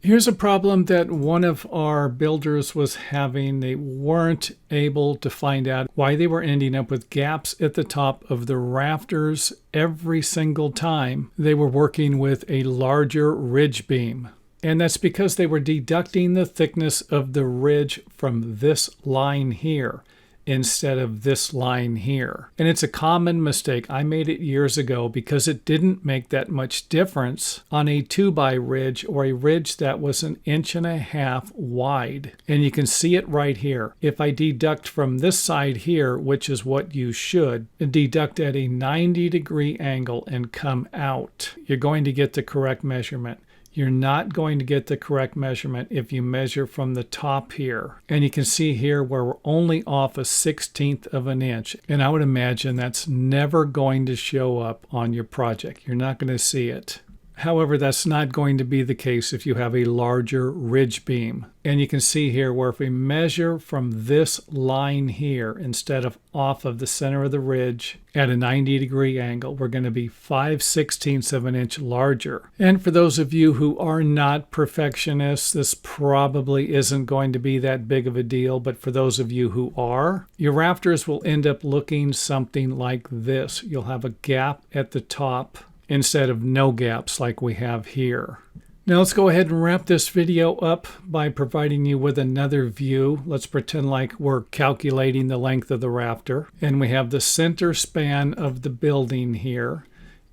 Here's a problem that one of our builders was having. They weren't able to find out why they were ending up with gaps at the top of the rafters every single time they were working with a larger ridge beam. And that's because they were deducting the thickness of the ridge from this line here instead of this line here. And it's a common mistake. I made it years ago because it didn't make that much difference on a 2x ridge or a ridge that was 1.5 inches wide. And you can see it right here. If I deduct from this side here, which is what you should, deduct at a 90-degree angle and come out, you're going to get the correct measurement. You're not going to get the correct measurement if you measure from the top here. And you can see here where we're only off 1/16 of an inch. And I would imagine that's never going to show up on your project. You're not going to see it. However, that's not going to be the case if you have a larger ridge beam. And you can see here where if we measure from this line here instead of off of the center of the ridge at a 90-degree angle, we're going to be 5/16 of an inch larger. And for those of you who are not perfectionists, this probably isn't going to be that big of a deal. But for those of you who are, your rafters will end up looking something like this. You'll have a gap at the top instead of no gaps like we have here. Now let's go ahead and wrap this video up by providing you with another view. Let's pretend like we're calculating the length of the rafter. And we have the center span of the building here.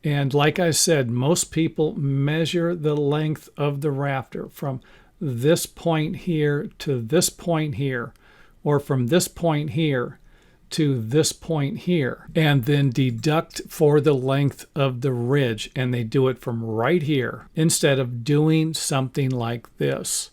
And like I said, most people measure the length of the rafter from this point here to this point here, or from this point here to this point here, and then deduct for the length of the ridge, and they do it from right here instead of doing something like this.